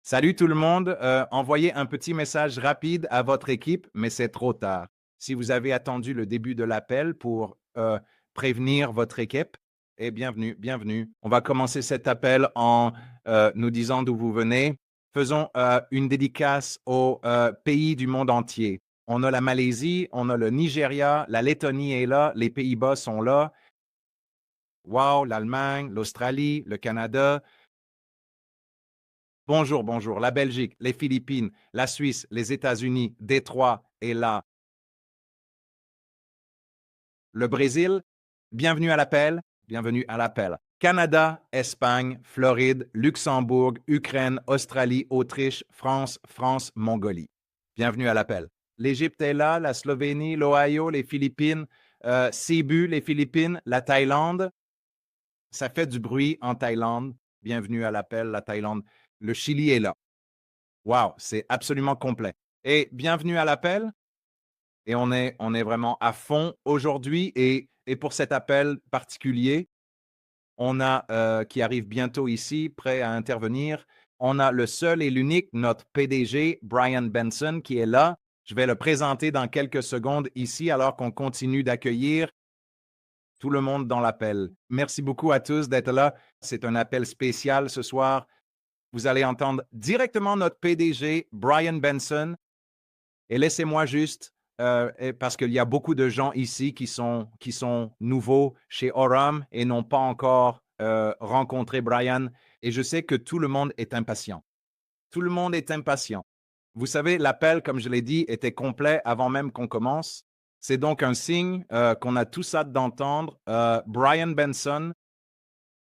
Salut tout le monde, envoyez un petit message rapide à votre équipe, mais c'est trop tard. Si vous avez attendu le début de l'appel pour prévenir votre équipe, bienvenue, bienvenue. On va commencer cet appel en nous disant d'où vous venez. Faisons une dédicace aux pays du monde entier. On a la Malaisie, on a le Nigeria, la Lettonie est là, les Pays-Bas sont là. Wow, l'Allemagne, l'Australie, le Canada. Bonjour, bonjour. La Belgique, les Philippines, la Suisse, les États-Unis, Détroit est là. Le Brésil, bienvenue à l'appel, bienvenue à l'appel. Canada, Espagne, Floride, Luxembourg, Ukraine, Australie, Autriche, France, Mongolie. Bienvenue à l'appel. L'Égypte est là, la Slovénie, l'Ohio, les Philippines, Cebu, les Philippines, la Thaïlande. Ça fait du bruit en Thaïlande. Bienvenue à l'appel, la Thaïlande. Le Chili est là. Wow, c'est absolument complet. Et bienvenue à l'appel. Et on est vraiment à fond aujourd'hui. Et pour cet appel particulier, on a qui arrive bientôt ici, prêt à intervenir. On a le seul et l'unique, notre PDG, Brian Benson, qui est là. Je vais le présenter dans quelques secondes ici, alors qu'on continue d'accueillir tout le monde dans l'appel. Merci beaucoup à tous d'être là. C'est un appel spécial ce soir. Vous allez entendre directement notre PDG, Brian Benson. Et laissez-moi juste, parce qu'il y a beaucoup de gens ici qui sont nouveaux chez Oram et n'ont pas encore rencontré Brian. Et je sais que tout le monde est impatient. Tout le monde est impatient. Vous savez, l'appel, comme je l'ai dit, était complet avant même qu'on commence. C'est donc un signe qu'on a tous hâte d'entendre. Brian Benson,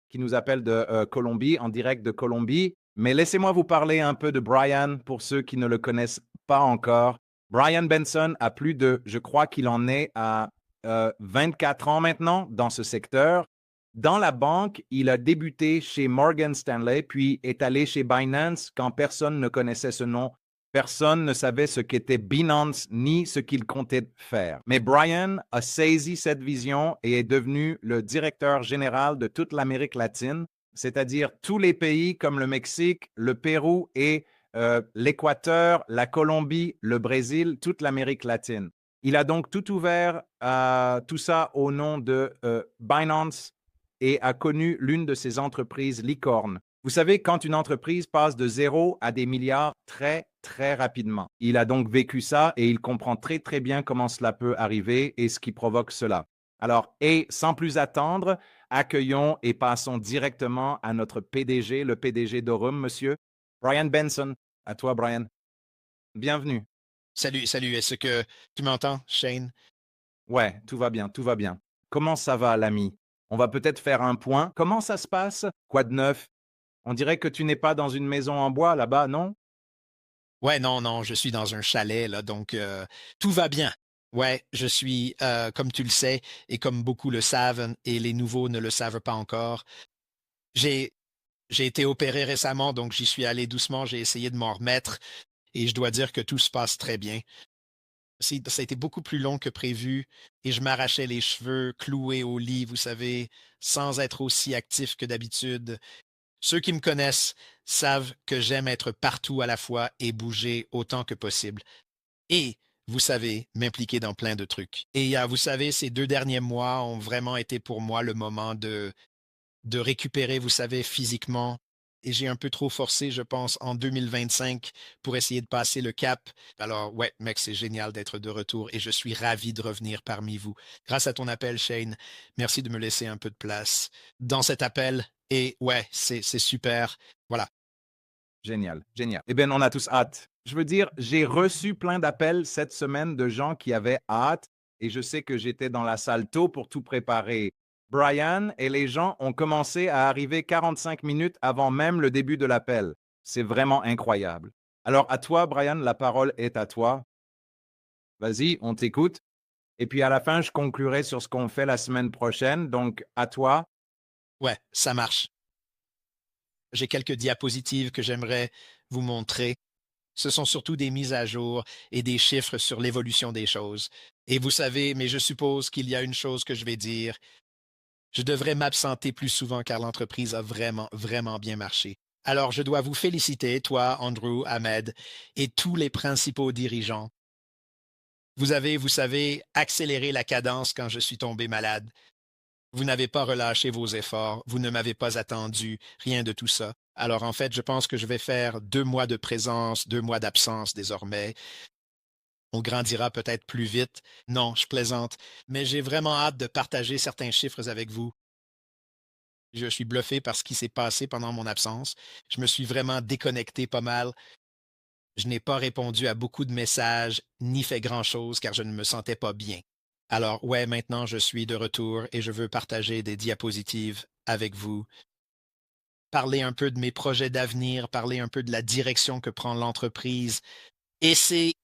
qui nous appelle de Colombie, en direct de Colombie. Mais laissez-moi vous parler un peu de Brian pour ceux qui ne le connaissent pas encore. Brian Benson a plus de, je crois qu'il en est à 24 ans maintenant dans ce secteur. Dans la banque, il a débuté chez Morgan Stanley, puis est allé chez Binance quand personne ne connaissait ce nom. Personne ne savait ce qu'était Binance ni ce qu'il comptait faire. Mais Brian a saisi cette vision et est devenu le directeur général de toute l'Amérique latine, c'est-à-dire tous les pays comme le Mexique, le Pérou et l'Équateur, la Colombie, le Brésil, toute l'Amérique latine. Il a donc tout ouvert tout ça au nom de Binance et a connu l'une de ses entreprises licornes. Vous savez, quand une entreprise passe de zéro à des milliards très, très rapidement. Il a donc vécu ça et il comprend très, très bien comment cela peut arriver et ce qui provoque cela. Alors, et sans plus attendre, accueillons et passons directement à notre PDG, le PDG d'Orum, monsieur Brian Benson. À toi, Brian. Bienvenue. Salut, salut. Est-ce que tu m'entends, Shane? Ouais, tout va bien, tout va bien. Comment ça va, l'ami? On va peut-être faire un point. Comment ça se passe? Quoi de neuf? On dirait que tu n'es pas dans une maison en bois là-bas, non? Ouais, non, non, je suis dans un chalet, là, donc tout va bien. Ouais, je suis, comme tu le sais, et comme beaucoup le savent, et les nouveaux ne le savent pas encore, j'ai j'ai été opéré récemment, donc j'y suis allé doucement, j'ai essayé de m'en remettre, et je dois dire que tout se passe très bien. Ça a été beaucoup plus long que prévu, et je m'arrachais les cheveux, cloués au lit, vous savez, sans être aussi actif que d'habitude. Ceux qui me connaissent savent que j'aime être partout à la fois et bouger autant que possible. Et, vous savez, m'impliquer dans plein de trucs. Et vous savez, ces 2 derniers mois ont vraiment été pour moi le moment de récupérer, vous savez, physiquement. Et j'ai un peu trop forcé, je pense, en 2025 pour essayer de passer le cap. Alors, ouais, mec, c'est génial d'être de retour et je suis ravi de revenir parmi vous. Grâce à ton appel, Shane, merci de me laisser un peu de place dans cet appel. Et ouais, c'est super. Voilà. Génial, génial. Eh bien, on a tous hâte. Je veux dire, j'ai reçu plein d'appels cette semaine de gens qui avaient hâte et je sais que j'étais dans la salle tôt pour tout préparer. Brian et les gens ont commencé à arriver 45 minutes avant même le début de l'appel. C'est vraiment incroyable. Alors, à toi, Brian, la parole est à toi. Vas-y, on t'écoute. Et puis à la fin, je conclurai sur ce qu'on fait la semaine prochaine. Donc, à toi. Ouais, ça marche. J'ai quelques diapositives que j'aimerais vous montrer. Ce sont surtout des mises à jour et des chiffres sur l'évolution des choses. Et vous savez, mais je suppose qu'il y a une chose que je vais dire. Je devrais m'absenter plus souvent car l'entreprise a vraiment, vraiment bien marché. Alors, je dois vous féliciter, toi, Andrew, Ahmed, et tous les principaux dirigeants. Vous avez, vous savez, accéléré la cadence quand je suis tombé malade. Vous n'avez pas relâché vos efforts, vous ne m'avez pas attendu, rien de tout ça. Alors, en fait, je pense que je vais faire 2 mois de présence, 2 mois d'absence désormais. On grandira peut-être plus vite. Non, je plaisante, mais j'ai vraiment hâte de partager certains chiffres avec vous. Je suis bluffé par ce qui s'est passé pendant mon absence. Je me suis vraiment déconnecté pas mal. Je n'ai pas répondu à beaucoup de messages, ni fait grand-chose car je ne me sentais pas bien. Alors, ouais, maintenant je suis de retour et je veux partager des diapositives avec vous, parler un peu de mes projets d'avenir, parler un peu de la direction que prend l'entreprise. Et c'est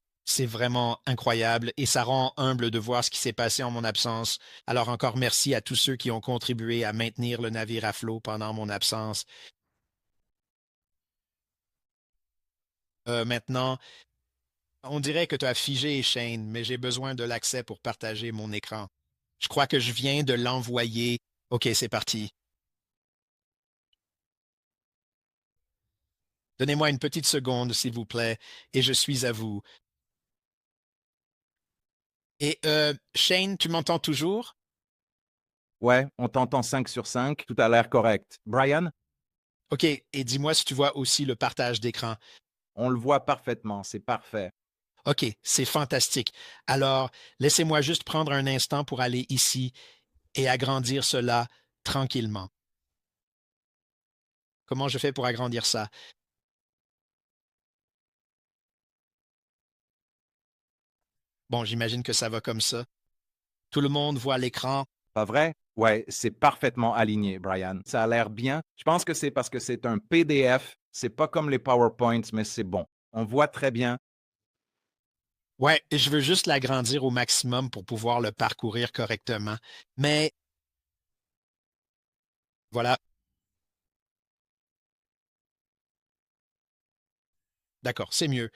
vraiment incroyable et ça rend humble de voir ce qui s'est passé en mon absence. Alors encore merci à tous ceux qui ont contribué à maintenir le navire à flot pendant mon absence. Maintenant, on dirait que tu as figé Shane, mais j'ai besoin de l'accès pour partager mon écran. Je crois que je viens de l'envoyer. OK, c'est parti. Donnez-moi une petite seconde, s'il vous plaît, et je suis à vous. Et Shane, tu m'entends toujours? Ouais, on t'entend 5 sur 5, tout a l'air correct. Brian, OK, et dis-moi si tu vois aussi le partage d'écran. on le voit parfaitement, c'est parfait. OK, c'est fantastique. Alors, laissez-moi juste prendre un instant pour aller ici et agrandir cela tranquillement. Comment je fais pour agrandir ça? Bon, j'imagine que ça va comme ça. Tout le monde voit l'écran. Pas vrai? Ouais, c'est parfaitement aligné, Brian. Ça a l'air bien. Je pense que c'est parce que c'est un PDF. C'est pas comme les PowerPoints, mais c'est bon. On voit très bien. Ouais, et je veux juste l'agrandir au maximum pour pouvoir le parcourir correctement. Mais voilà, d'accord, c'est mieux.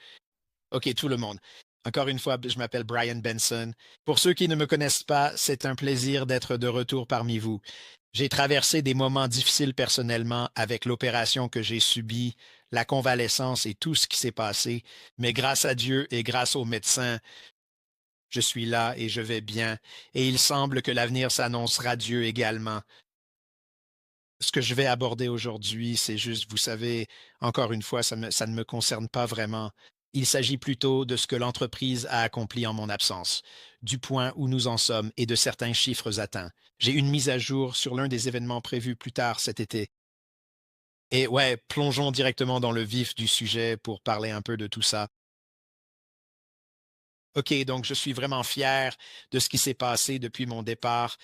OK, tout le monde. Encore une fois, je m'appelle Brian Benson. Pour ceux qui ne me connaissent pas, c'est un plaisir d'être de retour parmi vous. J'ai traversé des moments difficiles personnellement avec l'opération que j'ai subie, la convalescence et tout ce qui s'est passé, mais grâce à Dieu et grâce aux médecins, je suis là et je vais bien, et il semble que l'avenir s'annonce radieux également. Ce que je vais aborder aujourd'hui, c'est juste, vous savez, encore une fois, ça ne me concerne pas vraiment. Il s'agit plutôt de ce que l'entreprise a accompli en mon absence, du point où nous en sommes et de certains chiffres atteints. J'ai une mise à jour sur l'un des événements prévus plus tard cet été. Et ouais, plongeons directement dans le vif du sujet pour parler un peu de tout ça. OK, donc je suis vraiment fier de ce qui s'est passé depuis mon départ.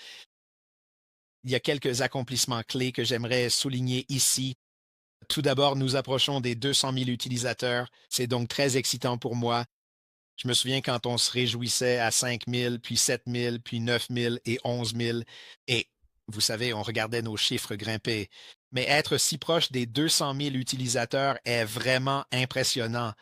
Il y a quelques accomplissements clés que j'aimerais souligner ici. Tout d'abord, nous approchons des 200 000 utilisateurs. C'est donc très excitant pour moi. Je me souviens quand on se réjouissait à 5 000, puis 7 000, puis 9 000 et 11 000. Et vous savez, on regardait nos chiffres grimper. Mais être si proche des 200 000 utilisateurs est vraiment impressionnant.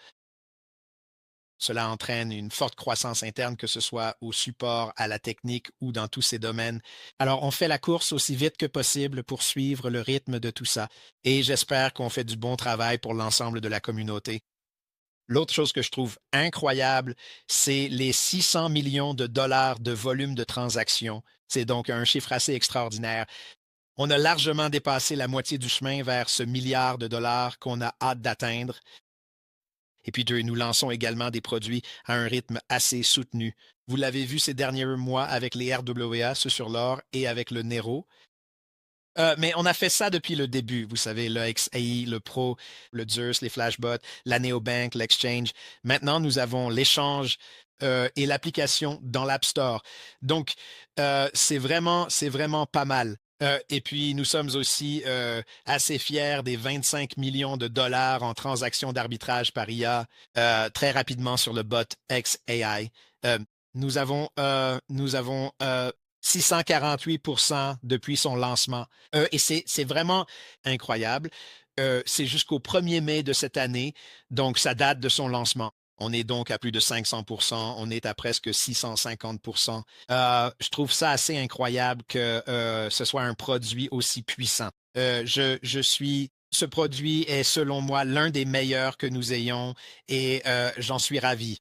Cela entraîne une forte croissance interne, que ce soit au support, à la technique ou dans tous ces domaines. Alors, on fait la course aussi vite que possible pour suivre le rythme de tout ça. Et j'espère qu'on fait du bon travail pour l'ensemble de la communauté. L'autre chose que je trouve incroyable, c'est les 600 millions de dollars de volume de transactions. C'est donc un chiffre assez extraordinaire. On a largement dépassé la moitié du chemin vers ce milliard de dollars qu'on a hâte d'atteindre. Et puis, nous lançons également des produits à un rythme assez soutenu. Vous l'avez vu ces derniers mois avec les RWA, ceux sur l'or, et avec le Nero. Mais on a fait ça depuis le début, vous savez, le XAI, le Pro, le Zeus, les Flashbots, la Neobank, l'Exchange. Maintenant, nous avons l'échange et l'application dans l'App Store. Donc, c'est vraiment pas mal. Et puis, nous sommes aussi assez fiers des 25 millions de dollars en transactions d'arbitrage par IA très rapidement sur le bot XAI. Euh, nous avons 648 depuis son lancement. Et c'est vraiment incroyable. C'est jusqu'au 1er mai de cette année, donc ça date de son lancement. On est donc à plus de 500 on est à presque 650 Je trouve ça assez incroyable que ce soit un produit aussi puissant. Je suis Ce produit est, selon moi, l'un des meilleurs que nous ayons et j'en suis ravi.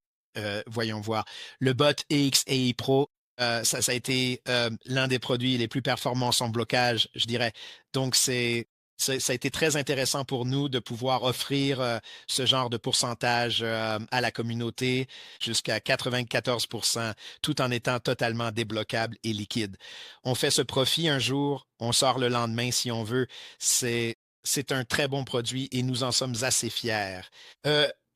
Voyons voir. Le Bot EX AI Pro, ça a été l'un des produits les plus performants sans blocage, je dirais. Donc, ça a été très intéressant pour nous de pouvoir offrir ce genre de pourcentage à la communauté jusqu'à 94%, tout en étant totalement débloquable et liquide. On fait ce profit un jour, on sort le lendemain si on veut. C'est un très bon produit et nous en sommes assez fiers.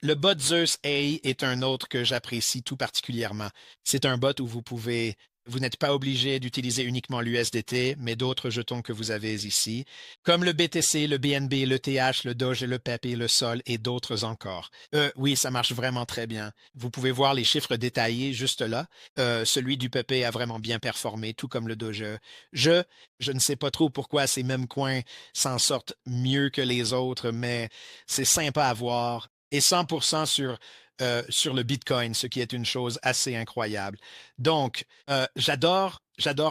Le bot Zeus A est un autre que j'apprécie tout particulièrement. C'est un bot où vous n'êtes pas obligé d'utiliser uniquement l'USDT, mais d'autres jetons que vous avez ici, comme le BTC, le BNB, le TH, le Doge, le PEP, le Sol et d'autres encore. Oui, ça marche vraiment très bien. Vous pouvez voir les chiffres détaillés juste là. Celui du PEP a vraiment bien performé, tout comme le Doge. Je, je ne sais pas trop pourquoi ces mêmes coins s'en sortent mieux que les autres, mais c'est sympa à voir. Et 100% sur le Bitcoin, ce qui est une chose assez incroyable. Donc, j'adore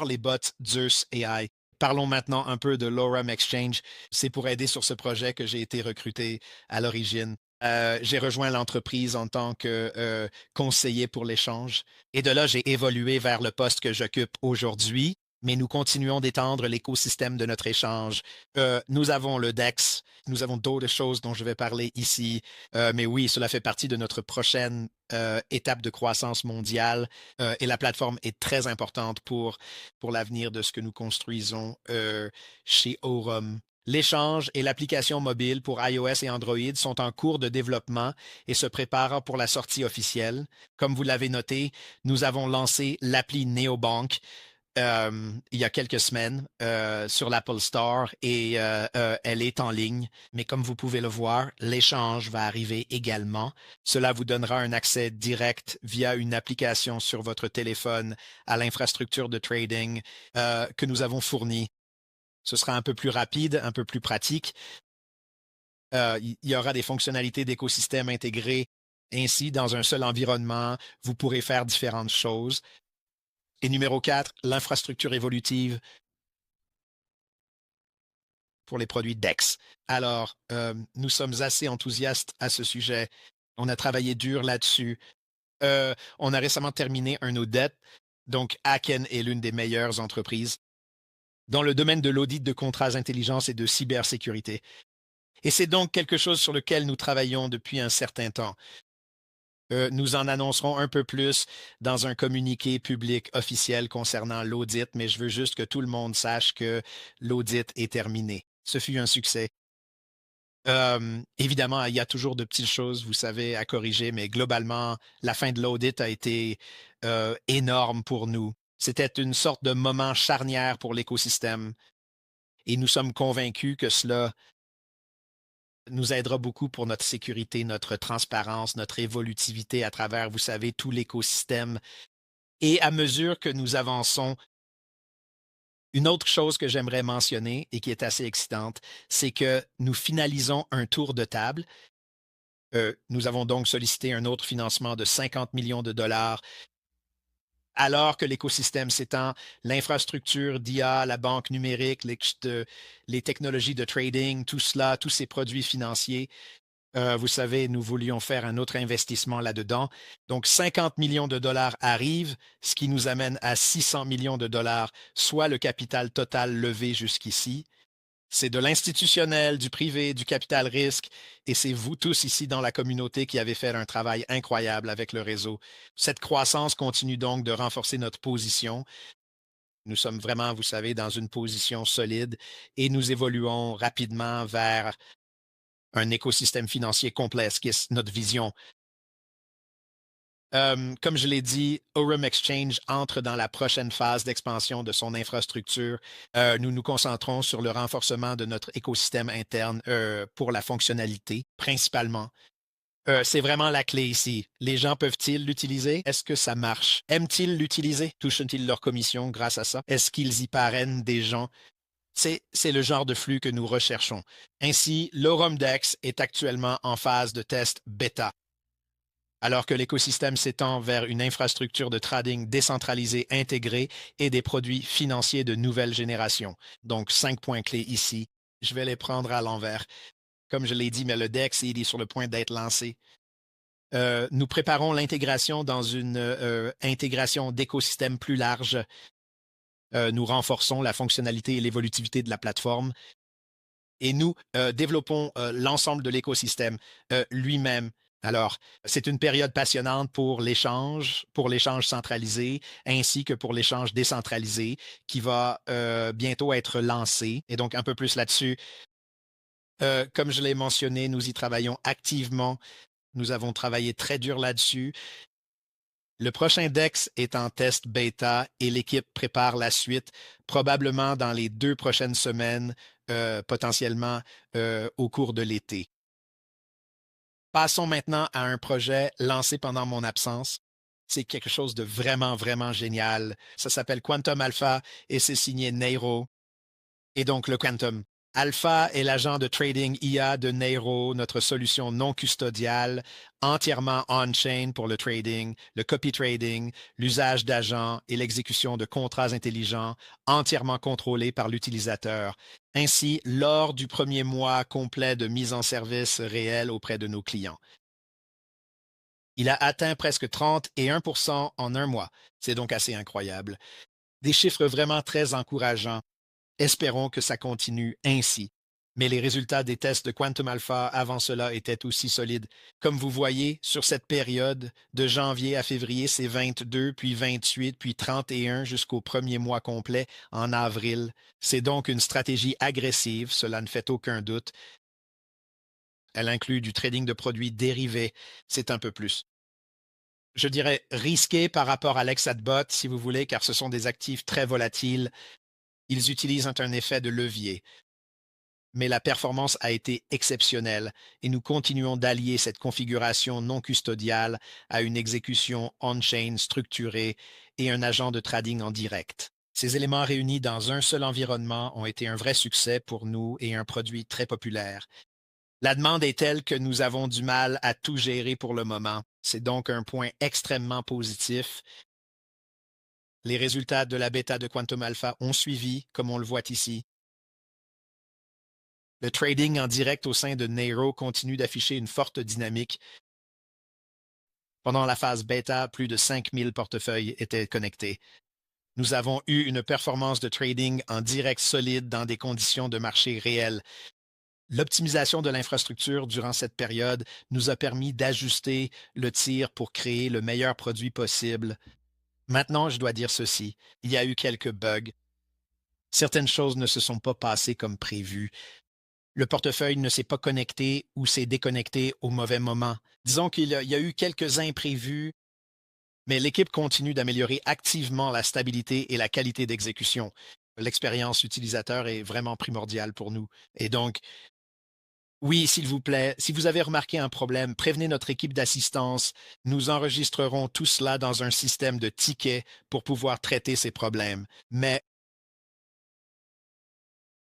les bots Zeus AI. Parlons maintenant un peu de Lorem Exchange. C'est pour aider sur ce projet que j'ai été recruté à l'origine. J'ai rejoint l'entreprise en tant que conseiller pour l'échange. Et de là, j'ai évolué vers le poste que j'occupe aujourd'hui, mais nous continuons d'étendre l'écosystème de notre échange. Nous avons le DEX, nous avons d'autres choses dont je vais parler ici, mais oui, cela fait partie de notre prochaine étape de croissance mondiale et la plateforme est très importante pour l'avenir de ce que nous construisons chez Aurum. L'échange et l'application mobile pour iOS et Android sont en cours de développement et se préparent pour la sortie officielle. Comme vous l'avez noté, nous avons lancé l'appli Neobank il y a quelques semaines sur l'Apple Store et elle est en ligne. Mais comme vous pouvez le voir, l'échange va arriver également. Cela vous donnera un accès direct via une application sur votre téléphone à l'infrastructure de trading que nous avons fournie. Ce sera un peu plus rapide, un peu plus pratique. Il y aura des fonctionnalités d'écosystème intégrées. Ainsi, dans un seul environnement, vous pourrez faire différentes choses. Et numéro 4, l'infrastructure évolutive pour les produits DEX. Alors, nous sommes assez enthousiastes à ce sujet. On a travaillé dur là-dessus. On a récemment terminé un audit. Donc, Aken est l'une des meilleures entreprises dans le domaine de l'audit de contrats intelligence et de cybersécurité. Et c'est donc quelque chose sur lequel nous travaillons depuis un certain temps. Nous en annoncerons un peu plus dans un communiqué public officiel concernant l'audit, mais je veux juste que tout le monde sache que l'audit est terminé. Ce fut un succès. Évidemment, il y a toujours de petites choses, vous savez, à corriger, mais globalement, la fin de l'audit a été énorme pour nous. C'était une sorte de moment charnière pour l'écosystème et nous sommes convaincus que cela nous aidera beaucoup pour notre sécurité, notre transparence, notre évolutivité à travers, vous savez, tout l'écosystème. Et à mesure que nous avançons, une autre chose que j'aimerais mentionner et qui est assez excitante, c'est que nous finalisons un tour de table. Nous avons donc sollicité un autre financement de 50 millions de dollars alors que l'écosystème s'étend, l'infrastructure d'IA, la banque numérique, les technologies de trading, tout cela, tous ces produits financiers. Vous savez, nous voulions faire un autre investissement là-dedans. Donc, 50 millions de dollars arrivent, ce qui nous amène à 600 millions de dollars, soit le capital total levé jusqu'ici. C'est de l'institutionnel, du privé, du capital risque, et c'est vous tous ici dans la communauté qui avez fait un travail incroyable avec le réseau. Cette croissance continue donc de renforcer notre position. Nous sommes vraiment, vous savez, dans une position solide et nous évoluons rapidement vers un écosystème financier complet, ce qui est notre vision. Comme je l'ai dit, Aurum Exchange entre dans la prochaine phase d'expansion de son infrastructure. Nous nous concentrons sur le renforcement de notre écosystème interne pour la fonctionnalité, principalement. C'est vraiment la clé ici. Les gens peuvent-ils l'utiliser? Est-ce que ça marche? Aiment-ils l'utiliser? Touchent-ils leur commission grâce à ça? Est-ce qu'ils y parrainent des gens? C'est le genre de flux que nous recherchons. Ainsi, l'Aurum DEX est actuellement en phase de test bêta. Alors que l'écosystème s'étend vers une infrastructure de trading décentralisée intégrée et des produits financiers de nouvelle génération. Donc, 5 points clés ici. Je vais les prendre à l'envers. Comme je l'ai dit, mais le DEX, il est sur le point d'être lancé. Nous préparons l'intégration dans une intégration d'écosystème plus large. Nous renforçons la fonctionnalité et l'évolutivité de la plateforme et nous développons l'ensemble de l'écosystème lui-même. Alors, c'est une période passionnante pour l'échange centralisé, ainsi que pour l'échange décentralisé, qui va bientôt être lancé. Et donc, un peu plus là-dessus, comme je l'ai mentionné, nous y travaillons activement. Nous avons travaillé très dur là-dessus. Le prochain DEX est en test bêta et l'équipe prépare la suite, probablement dans les 2 prochaines semaines, potentiellement au cours de l'été. Passons maintenant à un projet lancé pendant mon absence. C'est quelque chose de vraiment, vraiment génial. Ça s'appelle Quantum Alpha et c'est signé Neiro. Et donc, le Quantum. Alpha est l'agent de trading IA de Neiro, notre solution non custodiale, entièrement on-chain pour le trading, le copy trading, l'usage d'agents et l'exécution de contrats intelligents, entièrement contrôlés par l'utilisateur. Ainsi, lors du premier mois complet de mise en service réel auprès de nos clients. Il a atteint presque 31% en un mois. C'est donc assez incroyable. Des chiffres vraiment très encourageants. Espérons que ça continue ainsi. Mais les résultats des tests de Quantum Alpha avant cela étaient aussi solides. Comme vous voyez, sur cette période, de janvier à février, c'est 22, puis 28, puis 31 jusqu'au premier mois complet en avril. C'est donc une stratégie agressive, cela ne fait aucun doute. Elle inclut du trading de produits dérivés, c'est un peu plus. Je dirais risqué par rapport à l'Exadbot, si vous voulez, car ce sont des actifs très volatiles. Ils utilisent un effet de levier. Mais la performance a été exceptionnelle et nous continuons d'allier cette configuration non custodiale à une exécution on-chain structurée et un agent de trading en direct. Ces éléments réunis dans un seul environnement ont été un vrai succès pour nous et un produit très populaire. La demande est telle que nous avons du mal à tout gérer pour le moment. C'est donc un point extrêmement positif. Les résultats de la bêta de Quantum Alpha ont suivi, comme on le voit ici. Le trading en direct au sein de Neiro continue d'afficher une forte dynamique. Pendant la phase bêta, plus de 5000 portefeuilles étaient connectés. Nous avons eu une performance de trading en direct solide dans des conditions de marché réelles. L'optimisation de l'infrastructure durant cette période nous a permis d'ajuster le tir pour créer le meilleur produit possible. Maintenant, je dois dire ceci. Il y a eu quelques bugs. Certaines choses ne se sont pas passées comme prévu. Le portefeuille ne s'est pas connecté ou s'est déconnecté au mauvais moment. Disons qu'il y a eu quelques imprévus, mais l'équipe continue d'améliorer activement la stabilité et la qualité d'exécution. L'expérience utilisateur est vraiment primordiale pour nous. Et donc, oui, s'il vous plaît, si vous avez remarqué un problème, prévenez notre équipe d'assistance. Nous enregistrerons tout cela dans un système de tickets pour pouvoir traiter ces problèmes. Mais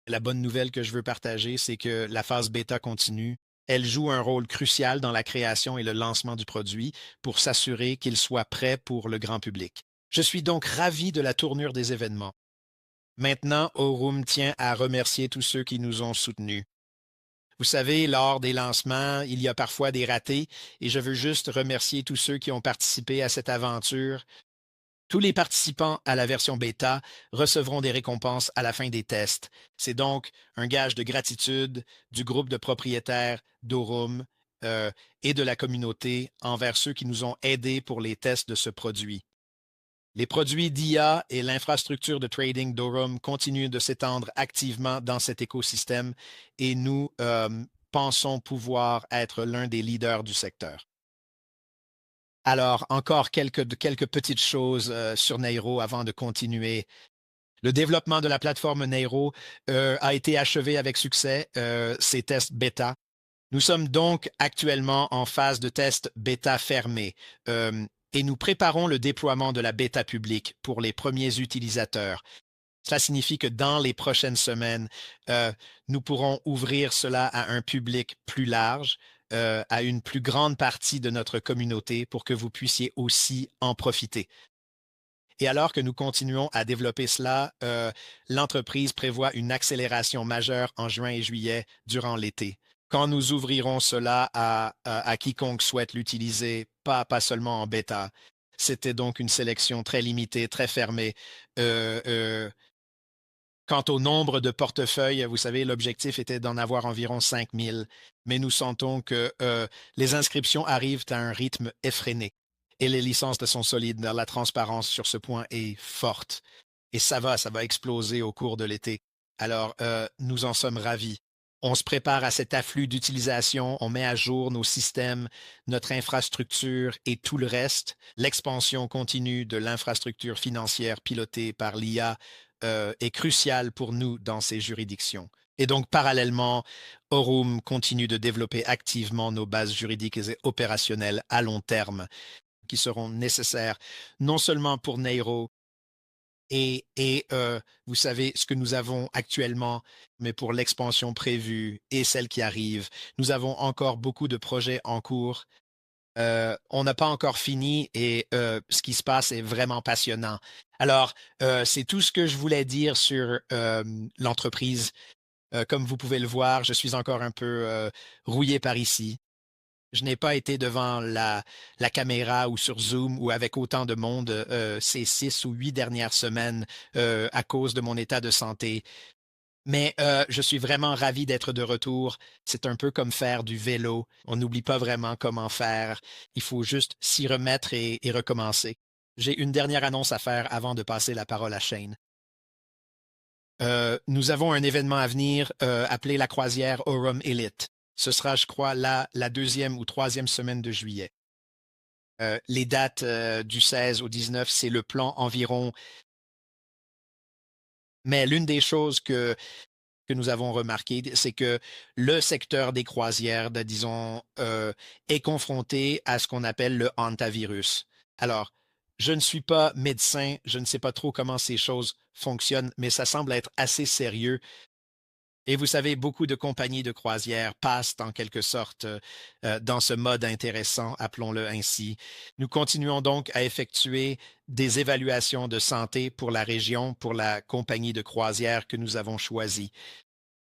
la bonne nouvelle que je veux partager, c'est que la phase bêta continue. Elle joue un rôle crucial dans la création et le lancement du produit pour s'assurer qu'il soit prêt pour le grand public. Je suis donc ravi de la tournure des événements. Maintenant, Aurum tient à remercier tous ceux qui nous ont soutenus. Vous savez, lors des lancements, il y a parfois des ratés et je veux juste remercier tous ceux qui ont participé à cette aventure. Tous les participants à la version bêta recevront des récompenses à la fin des tests. C'est donc un gage de gratitude du groupe de propriétaires d'Aurum et de la communauté envers ceux qui nous ont aidés pour les tests de ce produit. Les produits d'IA et l'infrastructure de trading d'Aurum continuent de s'étendre activement dans cet écosystème et nous pensons pouvoir être l'un des leaders du secteur. Alors, encore quelques petites choses sur Neiro avant de continuer. Le développement de la plateforme Neiro a été achevé avec succès, ces tests bêta. Nous sommes donc actuellement en phase de test bêta fermé et nous préparons le déploiement de la bêta publique pour les premiers utilisateurs. Cela signifie que dans les prochaines semaines, nous pourrons ouvrir cela à un public plus large, à une plus grande partie de notre communauté pour que vous puissiez aussi en profiter. Et alors que nous continuons à développer cela, l'entreprise prévoit une accélération majeure en juin et juillet durant l'été. Quand nous ouvrirons cela à quiconque souhaite l'utiliser, pas seulement en bêta. C'était donc une sélection très limitée, très fermée. Euh, euh, Quant au nombre de portefeuilles, vous savez, l'objectif était d'en avoir environ 5000, mais nous sentons que les inscriptions arrivent à un rythme effréné et les licences sont solides. La transparence sur ce point est forte et ça va exploser au cours de l'été. Alors, nous en sommes ravis. On se prépare à cet afflux d'utilisation, on met à jour nos systèmes, notre infrastructure et tout le reste. L'expansion continue de l'infrastructure financière pilotée par l'IA est cruciale pour nous dans ces juridictions. Et donc, parallèlement, Aurum continue de développer activement nos bases juridiques et opérationnelles à long terme qui seront nécessaires non seulement pour Neiro, vous savez, ce que nous avons actuellement, mais pour l'expansion prévue et celle qui arrive, nous avons encore beaucoup de projets en cours. On n'a pas encore fini et ce qui se passe est vraiment passionnant. Alors, c'est tout ce que je voulais dire sur l'entreprise. Comme vous pouvez le voir, je suis encore un peu rouillé par ici. Je n'ai pas été devant la caméra ou sur Zoom ou avec autant de monde ces 6 ou 8 dernières semaines à cause de mon état de santé. Mais je suis vraiment ravi d'être de retour. C'est un peu comme faire du vélo. On n'oublie pas vraiment comment faire. Il faut juste s'y remettre et recommencer. J'ai une dernière annonce à faire avant de passer la parole à Shane. Nous avons un événement à venir appelé la croisière Aurum Elite. Ce sera, je crois, la 2e ou 3e semaine de juillet. Les dates du 16 au 19, c'est le plan environ. Mais l'une des choses que nous avons remarqué, c'est que le secteur des croisières, disons, est confronté à ce qu'on appelle le hantavirus. Alors, je ne suis pas médecin, je ne sais pas trop comment ces choses fonctionnent, mais ça semble être assez sérieux. Et vous savez, beaucoup de compagnies de croisière passent en quelque sorte dans ce mode intéressant, appelons-le ainsi. Nous continuons donc à effectuer des évaluations de santé pour la région, pour la compagnie de croisière que nous avons choisie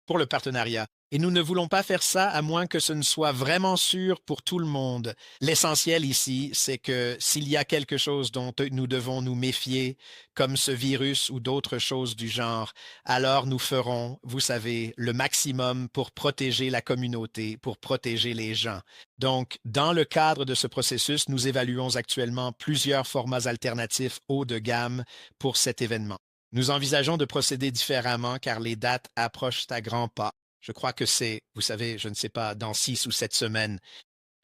pour le partenariat. Et nous ne voulons pas faire ça à moins que ce ne soit vraiment sûr pour tout le monde. L'essentiel ici, c'est que s'il y a quelque chose dont nous devons nous méfier, comme ce virus ou d'autres choses du genre, alors nous ferons, vous savez, le maximum pour protéger la communauté, pour protéger les gens. Donc, dans le cadre de ce processus, nous évaluons actuellement plusieurs formats alternatifs haut de gamme pour cet événement. Nous envisageons de procéder différemment car les dates approchent à grands pas. Je crois que c'est, vous savez, je ne sais pas, dans 6 ou 7 semaines.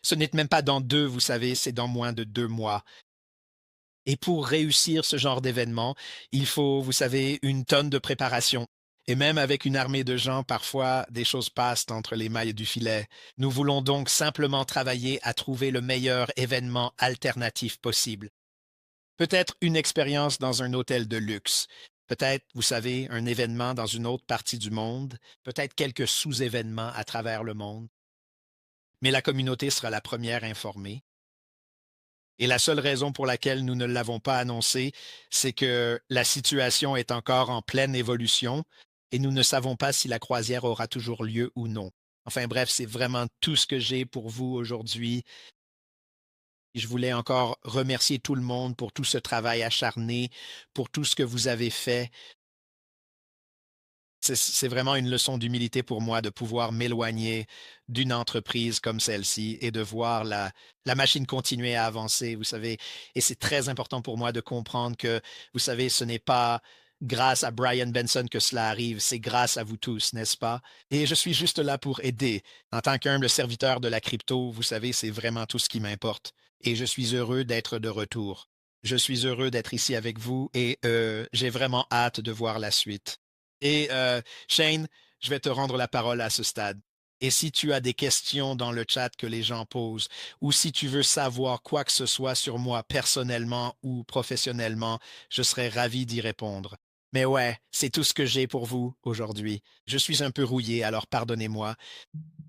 Ce n'est même pas dans 2, vous savez, c'est dans moins de 2 mois. Et pour réussir ce genre d'événement, il faut, vous savez, une tonne de préparation. Et même avec une armée de gens, parfois, des choses passent entre les mailles du filet. Nous voulons donc simplement travailler à trouver le meilleur événement alternatif possible. Peut-être une expérience dans un hôtel de luxe. Peut-être, vous savez, un événement dans une autre partie du monde. Peut-être quelques sous-événements à travers le monde. Mais la communauté sera la première informée. Et la seule raison pour laquelle nous ne l'avons pas annoncé, c'est que la situation est encore en pleine évolution et nous ne savons pas si la croisière aura toujours lieu ou non. Enfin bref, c'est vraiment tout ce que j'ai pour vous aujourd'hui. Je voulais encore remercier tout le monde pour tout ce travail acharné, pour tout ce que vous avez fait. C'est vraiment une leçon d'humilité pour moi de pouvoir m'éloigner d'une entreprise comme celle-ci et de voir la machine continuer à avancer, vous savez. Et c'est très important pour moi de comprendre que, vous savez, ce n'est pas grâce à Brian Benson que cela arrive, c'est grâce à vous tous, n'est-ce pas? Et je suis juste là pour aider. En tant qu'humble serviteur de la crypto, vous savez, c'est vraiment tout ce qui m'importe. Et je suis heureux d'être de retour. Je suis heureux d'être ici avec vous et j'ai vraiment hâte de voir la suite. Et Shane, je vais te rendre la parole à ce stade. Et si tu as des questions dans le chat que les gens posent, ou si tu veux savoir quoi que ce soit sur moi personnellement ou professionnellement, je serais ravi d'y répondre. Mais ouais, c'est tout ce que j'ai pour vous aujourd'hui. Je suis un peu rouillé, alors pardonnez-moi.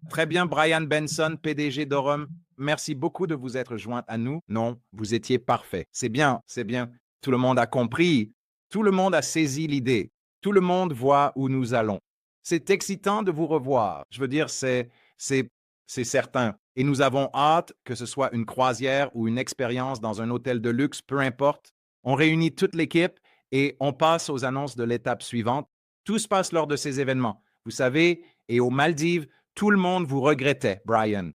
Très bien, Brian Benson, PDG d'Aurum. Merci beaucoup de vous être joint à nous. Non, vous étiez parfait. C'est bien, c'est bien. Tout le monde a compris. Tout le monde a saisi l'idée. Tout le monde voit où nous allons. C'est excitant de vous revoir. Je veux dire, c'est certain. Et nous avons hâte que ce soit une croisière ou une expérience dans un hôtel de luxe, peu importe. On réunit toute l'équipe et on passe aux annonces de l'étape suivante. Tout se passe lors de ces événements. Vous savez, et aux Maldives, tout le monde vous regrettait, Brian.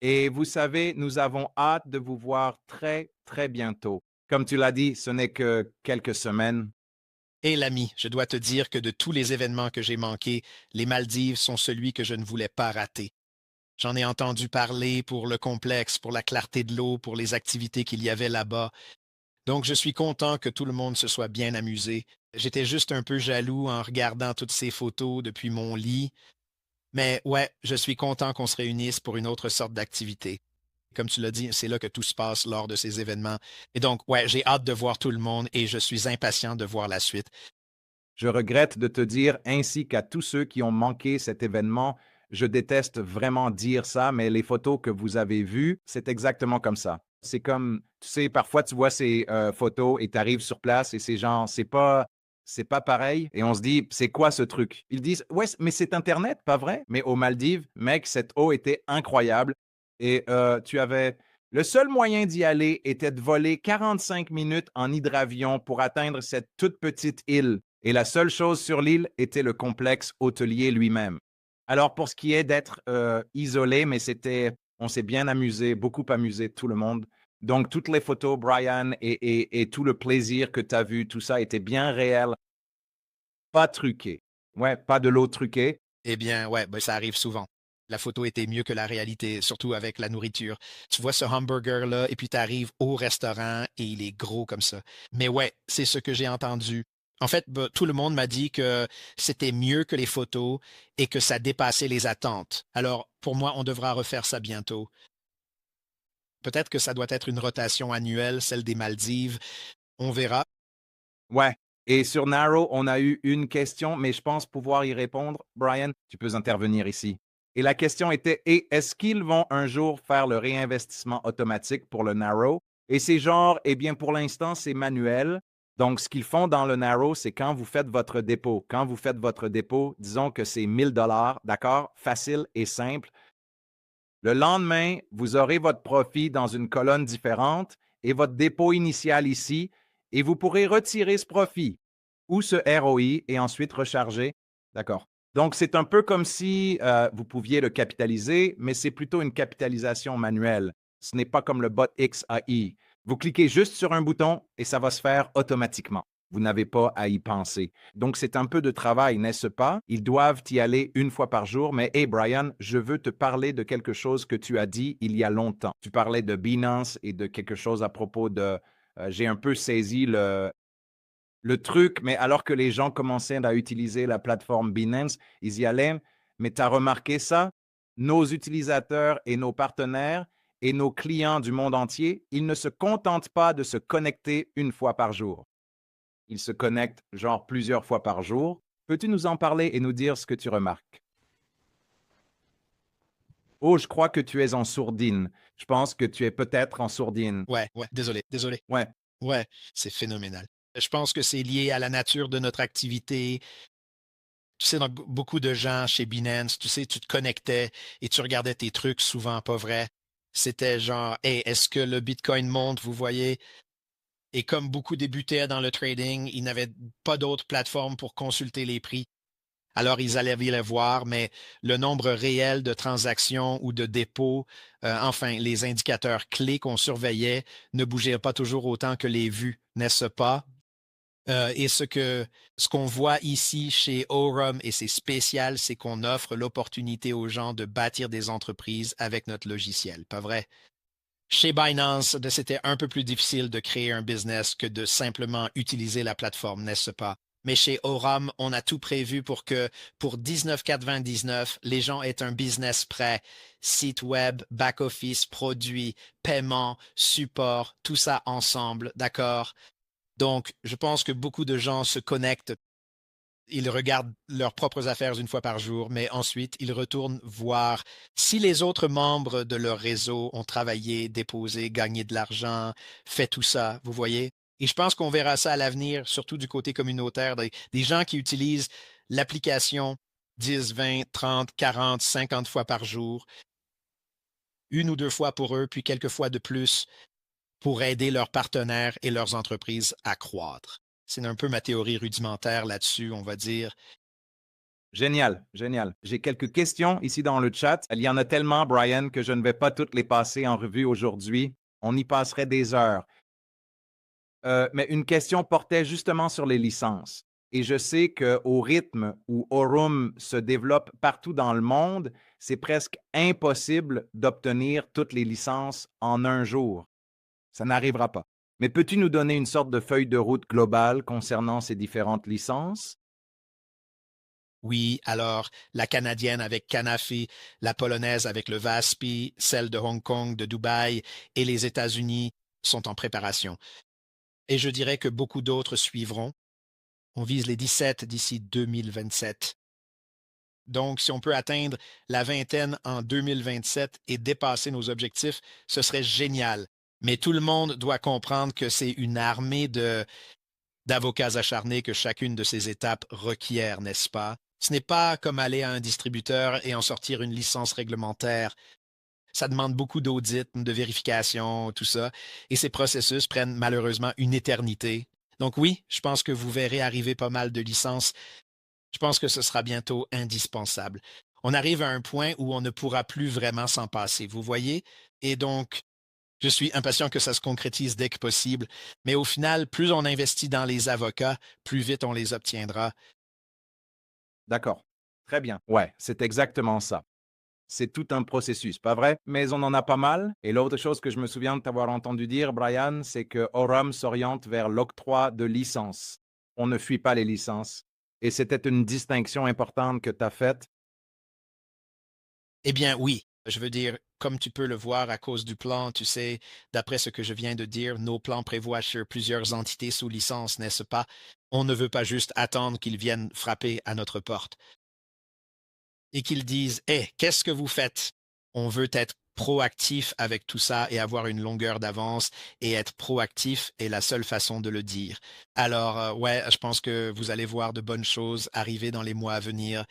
Et vous savez, nous avons hâte de vous voir très, très bientôt. Comme tu l'as dit, ce n'est que quelques semaines. Et l'ami, je dois te dire que de tous les événements que j'ai manqués, les Maldives sont celui que je ne voulais pas rater. J'en ai entendu parler pour le complexe, pour la clarté de l'eau, pour les activités qu'il y avait là-bas. Donc, je suis content que tout le monde se soit bien amusé. J'étais juste un peu jaloux en regardant toutes ces photos depuis mon lit. Mais ouais, je suis content qu'on se réunisse pour une autre sorte d'activité. Comme tu l'as dit, c'est là que tout se passe lors de ces événements. Et donc, ouais, j'ai hâte de voir tout le monde et je suis impatient de voir la suite. Je regrette de te dire, ainsi qu'à tous ceux qui ont manqué cet événement, je déteste vraiment dire ça, mais les photos que vous avez vues, c'est exactement comme ça. C'est comme, tu sais, parfois tu vois ces photos et tu arrives sur place et c'est genre, c'est pas pareil. Et on se dit, c'est quoi ce truc? Ils disent, ouais, mais c'est Internet, pas vrai? Mais aux Maldives, mec, cette eau était incroyable. Et le seul moyen d'y aller était de voler 45 minutes en hydravion pour atteindre cette toute petite île. Et la seule chose sur l'île était le complexe hôtelier lui-même. Alors, pour ce qui est d'être isolé, mais on s'est bien amusé, beaucoup amusé, tout le monde. Donc, toutes les photos, Brian, et tout le plaisir que tu as vu, tout ça était bien réel, pas truqué. Ouais, pas de l'eau truquée. Eh bien, ouais, ben, ça arrive souvent. La photo était mieux que la réalité, surtout avec la nourriture. Tu vois ce hamburger-là, et puis tu arrives au restaurant et il est gros comme ça. Mais ouais, c'est ce que j'ai entendu. En fait, ben, tout le monde m'a dit que c'était mieux que les photos et que ça dépassait les attentes. Alors, pour moi, on devra refaire ça bientôt. Peut-être que ça doit être une rotation annuelle, celle des Maldives. On verra. Ouais. Et sur Narrow, on a eu une question, mais je pense pouvoir y répondre. Brian, tu peux intervenir ici. Et la question était, et est-ce qu'ils vont un jour faire le réinvestissement automatique pour le Narrow? Et c'est genre, eh bien, pour l'instant, c'est manuel. Donc, ce qu'ils font dans le Narrow, c'est quand vous faites votre dépôt. Quand vous faites votre dépôt, disons que c'est 1000 $, d'accord? Facile et simple. Le lendemain, vous aurez votre profit dans une colonne différente et votre dépôt initial ici, et vous pourrez retirer ce profit ou ce ROI et ensuite recharger. D'accord. Donc, c'est un peu comme si vous pouviez le capitaliser, mais c'est plutôt une capitalisation manuelle. Ce n'est pas comme le bot XAI. Vous cliquez juste sur un bouton et ça va se faire automatiquement. Vous n'avez pas à y penser. Donc, c'est un peu de travail, n'est-ce pas? Ils doivent y aller une fois par jour, mais hey Brian, je veux te parler de quelque chose que tu as dit il y a longtemps. Tu parlais de Binance et de quelque chose à propos de... j'ai un peu saisi le truc, mais alors que les gens commençaient à utiliser la plateforme Binance, ils y allaient. Mais tu as remarqué ça? Nos utilisateurs et nos partenaires et nos clients du monde entier, ils ne se contentent pas de se connecter une fois par jour. Ils se connectent genre plusieurs fois par jour. Peux-tu nous en parler et nous dire ce que tu remarques? Oh, je crois que tu es en sourdine. Je pense que tu es peut-être en sourdine. Ouais, ouais, désolé, désolé. Ouais. Ouais, c'est phénoménal. Je pense que c'est lié à la nature de notre activité. Tu sais, donc beaucoup de gens chez Binance, tu sais, tu te connectais et tu regardais tes trucs, souvent pas vrai. C'était genre, hey, est-ce que le Bitcoin monte, vous voyez? Et comme beaucoup débutaient dans le trading, ils n'avaient pas d'autre plateforme pour consulter les prix. Alors, ils allaient les voir, mais le nombre réel de transactions ou de dépôts, enfin, les indicateurs clés qu'on surveillait ne bougeaient pas toujours autant que les vues, n'est-ce pas? Et ce qu'on voit ici chez Orum, et c'est spécial, c'est qu'on offre l'opportunité aux gens de bâtir des entreprises avec notre logiciel, pas vrai? Chez Binance, c'était un peu plus difficile de créer un business que de simplement utiliser la plateforme, n'est-ce pas? Mais chez Orum, on a tout prévu pour que pour 19,99, les gens aient un business prêt. Site web, back-office, produits, paiement, support, tout ça ensemble, d'accord? Donc, je pense que beaucoup de gens se connectent, ils regardent leurs propres affaires une fois par jour, mais ensuite, ils retournent voir si les autres membres de leur réseau ont travaillé, déposé, gagné de l'argent, fait tout ça, vous voyez? Et je pense qu'on verra ça à l'avenir, surtout du côté communautaire, des gens qui utilisent l'application 10, 20, 30, 40, 50 fois par jour, une ou deux fois pour eux, puis quelques fois de plus pour aider leurs partenaires et leurs entreprises à croître. C'est un peu ma théorie rudimentaire là-dessus, on va dire. Génial, génial. J'ai quelques questions ici dans le chat. Il y en a tellement, Brian, que je ne vais pas toutes les passer en revue aujourd'hui. On y passerait des heures. Mais une question portait justement sur les licences. Et je sais qu'au rythme où Aurum se développe partout dans le monde, c'est presque impossible d'obtenir toutes les licences en un jour. Ça n'arrivera pas. Mais peux-tu nous donner une sorte de feuille de route globale concernant ces différentes licences? Oui, alors la canadienne avec Canafi, la polonaise avec le VASP, celle de Hong Kong, de Dubaï et les États-Unis sont en préparation. Et je dirais que beaucoup d'autres suivront. On vise les 17 d'ici 2027. Donc, si on peut atteindre la vingtaine en 2027 et dépasser nos objectifs, ce serait génial. Mais tout le monde doit comprendre que c'est une armée d'avocats acharnés que chacune de ces étapes requiert, n'est-ce pas? Ce n'est pas comme aller à un distributeur et en sortir une licence réglementaire. Ça demande beaucoup d'audits, de vérification, tout ça. Et ces processus prennent malheureusement une éternité. Donc oui, je pense que vous verrez arriver pas mal de licences. Je pense que ce sera bientôt indispensable. On arrive à un point où on ne pourra plus vraiment s'en passer, vous voyez? Et donc, je suis impatient que ça se concrétise dès que possible. Mais au final, plus on investit dans les avocats, plus vite on les obtiendra. D'accord. Très bien. Ouais, c'est exactement ça. C'est tout un processus, pas vrai? Mais on en a pas mal. Et l'autre chose que je me souviens de t'avoir entendu dire, Brian, c'est que Oram s'oriente vers l'octroi de licences. On ne fuit pas les licences. Et c'était une distinction importante que tu as faite. Eh bien, oui. Je veux dire, comme tu peux le voir à cause du plan, tu sais, d'après ce que je viens de dire, nos plans prévoient sur plusieurs entités sous licence, n'est-ce pas? On ne veut pas juste attendre qu'ils viennent frapper à notre porte et qu'ils disent, hé, qu'est-ce que vous faites? On veut être proactif avec tout ça et avoir une longueur d'avance et être proactif est la seule façon de le dire. Alors, ouais, je pense que vous allez voir de bonnes choses arriver dans les mois à venir.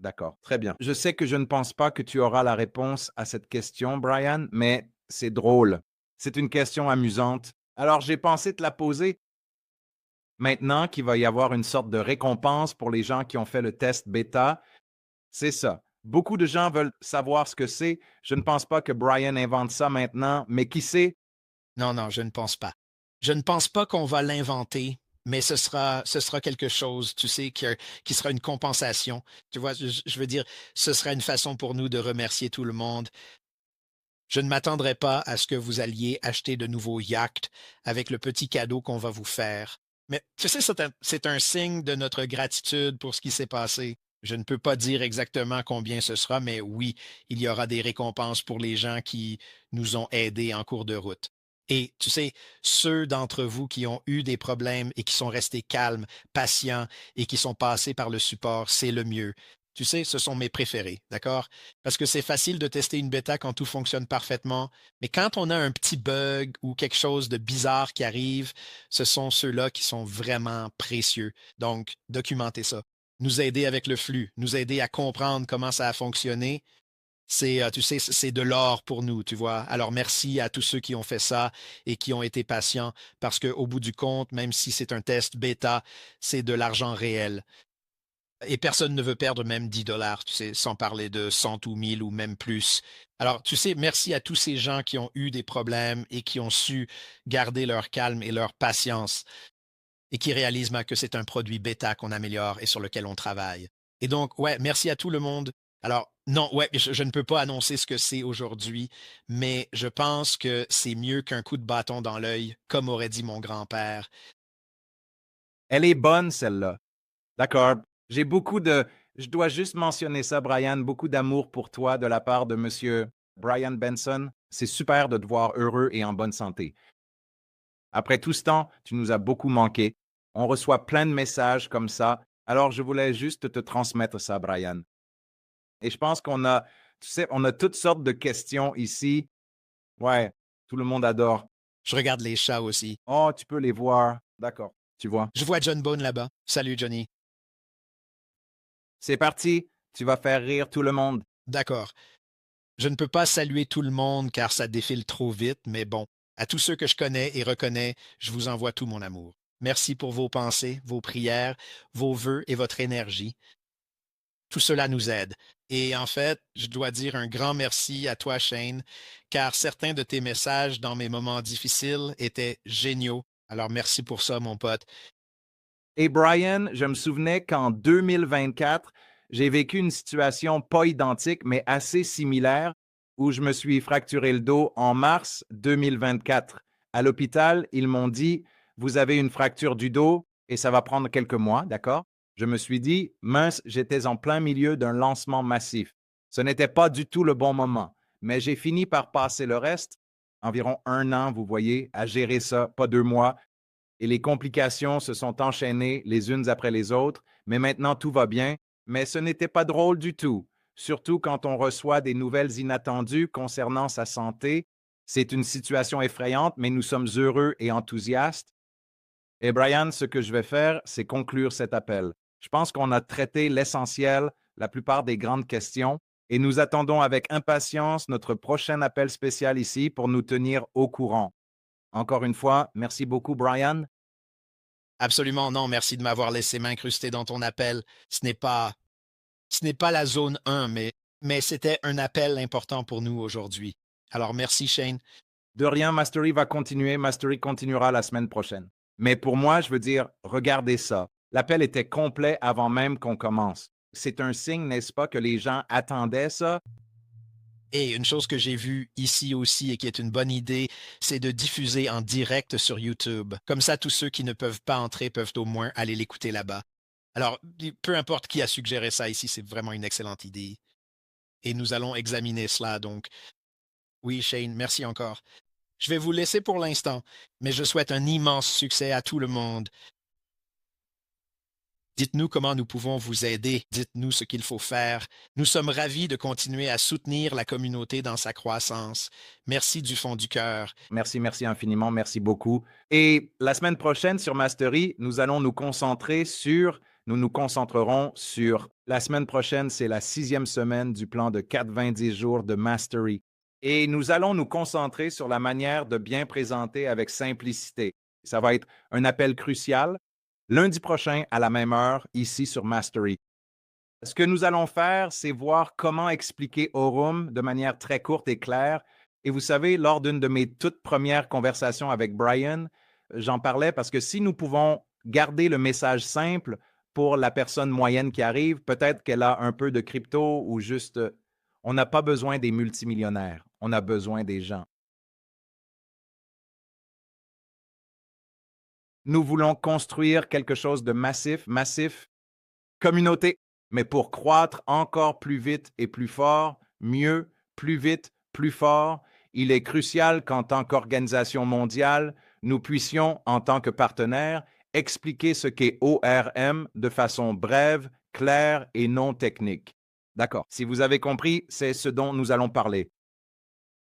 D'accord, très bien. Je sais que je ne pense pas que tu auras la réponse à cette question, Brian, mais c'est drôle. C'est une question amusante. Alors, j'ai pensé te la poser. Maintenant qu'il va y avoir une sorte de récompense pour les gens qui ont fait le test bêta, c'est ça. Beaucoup de gens veulent savoir ce que c'est. Je ne pense pas que Brian invente ça maintenant, mais qui sait? Non, non, je ne pense pas. Je ne pense pas qu'on va l'inventer, mais ce sera quelque chose, tu sais, qui sera une compensation. Tu vois, je veux dire, ce sera une façon pour nous de remercier tout le monde. Je ne m'attendrai pas à ce que vous alliez acheter de nouveaux yachts avec le petit cadeau qu'on va vous faire. Mais tu sais, c'est un signe de notre gratitude pour ce qui s'est passé. Je ne peux pas dire exactement combien ce sera, mais oui, il y aura des récompenses pour les gens qui nous ont aidés en cours de route. Et tu sais, ceux d'entre vous qui ont eu des problèmes et qui sont restés calmes, patients et qui sont passés par le support, c'est le mieux. Tu sais, ce sont mes préférés, d'accord? Parce que c'est facile de tester une bêta quand tout fonctionne parfaitement, mais quand on a un petit bug ou quelque chose de bizarre qui arrive, ce sont ceux-là qui sont vraiment précieux. Donc, documentez ça. Nous aider avec le flux, nous aider à comprendre comment ça a fonctionné, c'est, tu sais, c'est de l'or pour nous, tu vois. Alors, merci à tous ceux qui ont fait ça et qui ont été patients, parce qu'au bout du compte, même si c'est un test bêta, c'est de l'argent réel. Et personne ne veut perdre même 10 dollars, tu sais, sans parler de 100 ou 1000 ou même plus. Alors, tu sais, merci à tous ces gens qui ont eu des problèmes et qui ont su garder leur calme et leur patience et qui réalisent que c'est un produit bêta qu'on améliore et sur lequel on travaille. Et donc, ouais, merci à tout le monde. Alors, non, ouais, je ne peux pas annoncer ce que c'est aujourd'hui, mais je pense que c'est mieux qu'un coup de bâton dans l'œil, comme aurait dit mon grand-père. Elle est bonne, celle-là. D'accord. J'ai beaucoup de. Je dois juste mentionner ça, Brian. Beaucoup d'amour pour toi de la part de Monsieur Brian Benson. C'est super de te voir heureux et en bonne santé. Après tout ce temps, tu nous as beaucoup manqué. On reçoit plein de messages comme ça. Alors, je voulais juste te transmettre ça, Brian. Et je pense qu'on a, tu sais, on a toutes sortes de questions ici. Ouais, tout le monde adore. Je regarde les chats aussi. Oh, tu peux les voir. D'accord, tu vois. Je vois John Bone là-bas. Salut, Johnny. C'est parti, tu vas faire rire tout le monde. D'accord. Je ne peux pas saluer tout le monde car ça défile trop vite, mais bon, à tous ceux que je connais et reconnais, je vous envoie tout mon amour. Merci pour vos pensées, vos prières, vos vœux et votre énergie. Tout cela nous aide. Et en fait, je dois dire un grand merci à toi, Shane, car certains de tes messages dans mes moments difficiles étaient géniaux. Alors merci pour ça, mon pote. Et Brian, je me souvenais qu'en 2024, j'ai vécu une situation pas identique, mais assez similaire, où je me suis fracturé le dos en mars 2024. À l'hôpital, ils m'ont dit, vous avez une fracture du dos et ça va prendre quelques mois, d'accord? Je me suis dit, mince, j'étais en plein milieu d'un lancement massif. Ce n'était pas du tout le bon moment, mais j'ai fini par passer le reste, environ 1 an, vous voyez, à gérer ça, pas 2 mois, et les complications se sont enchaînées les unes après les autres, mais maintenant tout va bien. Mais ce n'était pas drôle du tout, surtout quand on reçoit des nouvelles inattendues concernant sa santé. C'est une situation effrayante, mais nous sommes heureux et enthousiastes. Et Brian, ce que je vais faire, c'est conclure cet appel. Je pense qu'on a traité l'essentiel, la plupart des grandes questions, et nous attendons avec impatience notre prochain appel spécial ici pour nous tenir au courant. Encore une fois, merci beaucoup, Brian. Absolument non, merci de m'avoir laissé m'incruster dans ton appel. Ce n'est pas la zone 1, mais c'était un appel important pour nous aujourd'hui. Alors merci, Shane. De rien, Mastery va continuer. Mastery continuera la semaine prochaine. Mais pour moi, je veux dire, regardez ça. L'appel était complet avant même qu'on commence. C'est un signe, n'est-ce pas, que les gens attendaient ça? Et une chose que j'ai vue ici aussi et qui est une bonne idée, c'est de diffuser en direct sur YouTube. Comme ça, tous ceux qui ne peuvent pas entrer peuvent au moins aller l'écouter là-bas. Alors, peu importe qui a suggéré ça ici, c'est vraiment une excellente idée. Et nous allons examiner cela. Donc, oui, Shane, merci encore. Je vais vous laisser pour l'instant, mais je souhaite un immense succès à tout le monde. Dites-nous comment nous pouvons vous aider. Dites-nous ce qu'il faut faire. Nous sommes ravis de continuer à soutenir la communauté dans sa croissance. Merci du fond du cœur. Merci, merci infiniment, merci beaucoup. Et la semaine prochaine sur Mastery, nous nous concentrerons sur, la semaine prochaine, c'est la 6e semaine du plan de 90 jours de Mastery. Et nous allons nous concentrer sur la manière de bien présenter avec simplicité. Ça va être un appel crucial lundi prochain à la même heure, ici sur Mastery. Ce que nous allons faire, c'est voir comment expliquer Aurum de manière très courte et claire. Et vous savez, lors d'une de mes toutes premières conversations avec Brian, j'en parlais parce que si nous pouvons garder le message simple pour la personne moyenne qui arrive, peut-être qu'elle a un peu de crypto ou juste, on n'a pas besoin des multimillionnaires, on a besoin des gens. Nous voulons construire quelque chose de massif, massif, communauté, mais pour croître encore plus vite et plus fort, mieux, plus vite, plus fort, il est crucial qu'en tant qu'organisation mondiale, nous puissions, en tant que partenaires, expliquer ce qu'est ORM de façon brève, claire et non technique. D'accord. Si vous avez compris, c'est ce dont nous allons parler.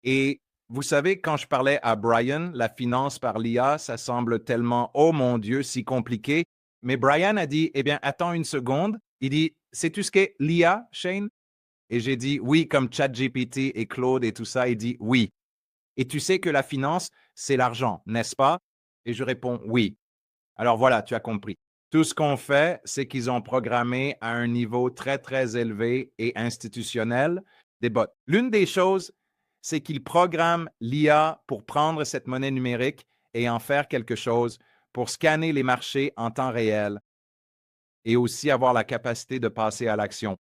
Et vous savez, quand je parlais à Brian, la finance par l'IA, ça semble tellement, oh mon Dieu, si compliqué. Mais Brian a dit, eh bien, attends une seconde. Il dit, sais-tu ce qu'est l'IA, Shane? Et j'ai dit, oui, comme ChatGPT et Claude et tout ça. Il dit, oui. Et tu sais que la finance, c'est l'argent, n'est-ce pas? Et je réponds, oui. Alors voilà, tu as compris. Tout ce qu'on fait, c'est qu'ils ont programmé à un niveau très, très élevé et institutionnel des bots. L'une des choses, c'est qu'ils programment l'IA pour prendre cette monnaie numérique et en faire quelque chose, pour scanner les marchés en temps réel et aussi avoir la capacité de passer à l'action.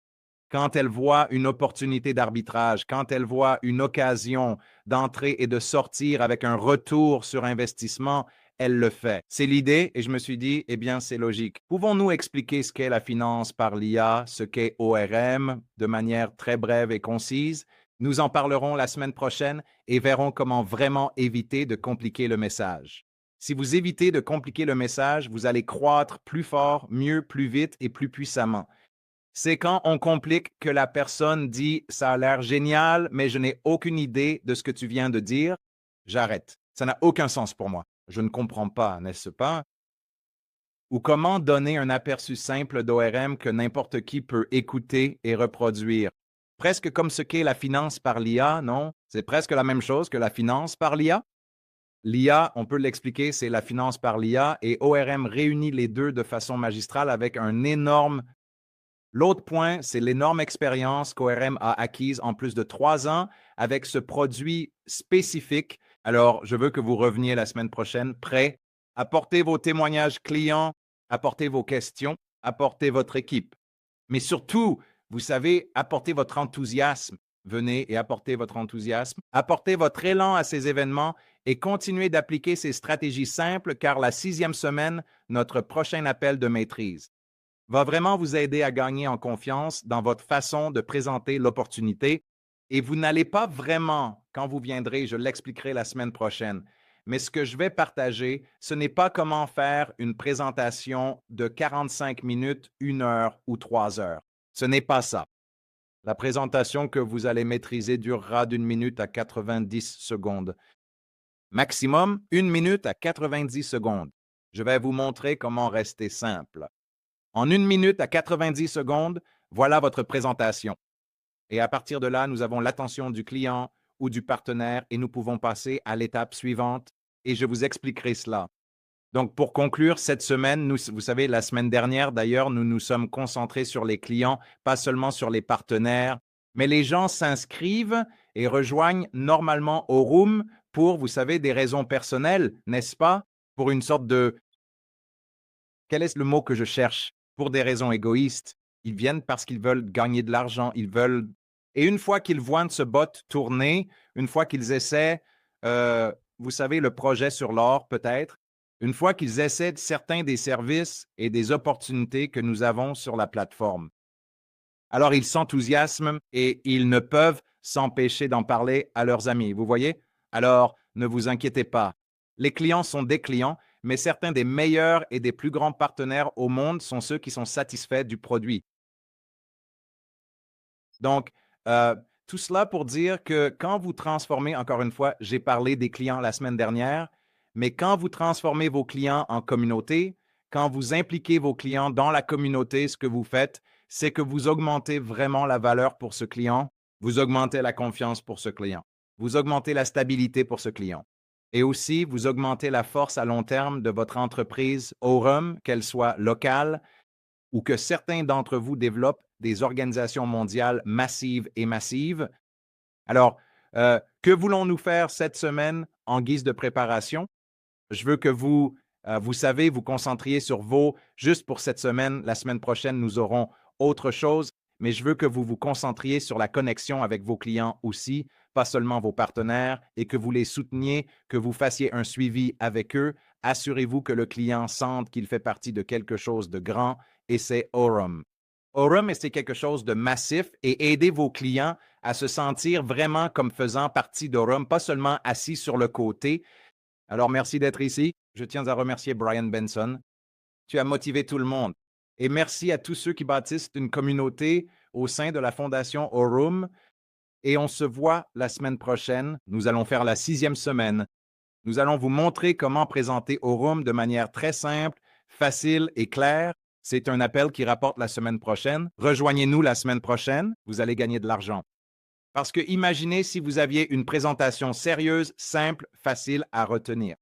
Quand elle voit une opportunité d'arbitrage, quand elle voit une occasion d'entrer et de sortir avec un retour sur investissement, elle le fait. C'est l'idée et je me suis dit, eh bien, c'est logique. Pouvons-nous expliquer ce qu'est la finance par l'IA, ce qu'est ORM de manière très brève et concise? Nous en parlerons la semaine prochaine et verrons comment vraiment éviter de compliquer le message. Si vous évitez de compliquer le message, vous allez croître plus fort, mieux, plus vite et plus puissamment. C'est quand on complique que la personne dit « ça a l'air génial, mais je n'ai aucune idée de ce que tu viens de dire », j'arrête. Ça n'a aucun sens pour moi. Je ne comprends pas, n'est-ce pas? Ou comment donner un aperçu simple d'ORM que n'importe qui peut écouter et reproduire? Presque comme ce qu'est la finance par l'IA, non? C'est presque la même chose que la finance par l'IA. L'IA, on peut l'expliquer, c'est la finance par l'IA et ORM réunit les deux de façon magistrale avec un énorme. L'autre point, c'est l'énorme expérience qu'ORM a acquise en plus de 3 ans avec ce produit spécifique. Alors, je veux que vous reveniez la semaine prochaine prêts, apportez vos témoignages clients, apportez vos questions, apportez votre équipe. Mais surtout, vous savez, apportez votre enthousiasme. Venez et apportez votre enthousiasme. Apportez votre élan à ces événements et continuez d'appliquer ces stratégies simples car la 6e semaine, notre prochain appel de maîtrise, va vraiment vous aider à gagner en confiance dans votre façon de présenter l'opportunité. Et vous n'allez pas vraiment, quand vous viendrez, je l'expliquerai la semaine prochaine, mais ce que je vais partager, ce n'est pas comment faire une présentation de 45 minutes, 1 heure ou 3 heures. Ce n'est pas ça. La présentation que vous allez maîtriser durera d'1 minute à 90 secondes. Maximum, 1 minute à 90 secondes. Je vais vous montrer comment rester simple. En 1 minute à 90 secondes, voilà votre présentation. Et à partir de là, nous avons l'attention du client ou du partenaire et nous pouvons passer à l'étape suivante et je vous expliquerai cela. Donc, pour conclure, cette semaine, vous savez, la semaine dernière, d'ailleurs, nous nous sommes concentrés sur les clients, pas seulement sur les partenaires, mais les gens s'inscrivent et rejoignent normalement au room pour, vous savez, des raisons personnelles, n'est-ce pas? Pour une sorte de. Quel est le mot que je cherche? Pour des raisons égoïstes. Ils viennent parce qu'ils veulent gagner de l'argent, ils veulent. Et une fois qu'ils voient ce bot tourner, une fois qu'ils essaient, vous savez, le projet sur l'or peut-être, une fois qu'ils essaient certains des services et des opportunités que nous avons sur la plateforme. Alors, ils s'enthousiasment et ils ne peuvent s'empêcher d'en parler à leurs amis. Vous voyez? Alors, ne vous inquiétez pas. Les clients sont des clients, mais certains des meilleurs et des plus grands partenaires au monde sont ceux qui sont satisfaits du produit. Donc, tout cela pour dire que quand vous transformez, encore une fois, j'ai parlé des clients la semaine dernière, mais quand vous transformez vos clients en communauté, quand vous impliquez vos clients dans la communauté, ce que vous faites, c'est que vous augmentez vraiment la valeur pour ce client, vous augmentez la confiance pour ce client, vous augmentez la stabilité pour ce client. Et aussi, vous augmentez la force à long terme de votre entreprise Aurum, qu'elle soit locale ou que certains d'entre vous développent des organisations mondiales massives et massives. Alors, que voulons-nous faire cette semaine en guise de préparation? Je veux que vous savez, vous concentriez sur juste pour cette semaine. La semaine prochaine, nous aurons autre chose, mais je veux que vous vous concentriez sur la connexion avec vos clients aussi, pas seulement vos partenaires, et que vous les souteniez, que vous fassiez un suivi avec eux. Assurez-vous que le client sente qu'il fait partie de quelque chose de grand, et c'est Aurum. Aurum, c'est quelque chose de massif et aidez vos clients à se sentir vraiment comme faisant partie d'Aurum, pas seulement assis sur le côté. Alors, merci d'être ici. Je tiens à remercier Brian Benson. Tu as motivé tout le monde. Et merci à tous ceux qui bâtissent une communauté au sein de la Fondation Aurum. Et on se voit la semaine prochaine. Nous allons faire la 6e semaine. Nous allons vous montrer comment présenter Aurum de manière très simple, facile et claire. C'est un appel qui rapporte la semaine prochaine. Rejoignez-nous la semaine prochaine. Vous allez gagner de l'argent. Parce que imaginez si vous aviez une présentation sérieuse, simple, facile à retenir,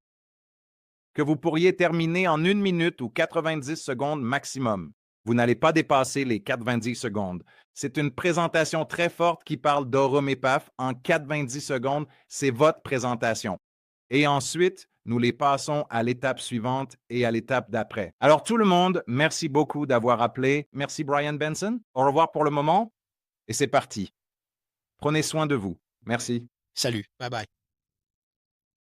que vous pourriez terminer en 1 minute ou 90 secondes maximum. Vous n'allez pas dépasser les 90 secondes. C'est une présentation très forte qui parle d'Aurum et PAF en 90 secondes. C'est votre présentation. Et ensuite, nous les passons à l'étape suivante et à l'étape d'après. Alors tout le monde, merci beaucoup d'avoir appelé. Merci Brian Benson. Au revoir pour le moment. Et c'est parti. Prenez soin de vous. Merci. Salut. Bye bye.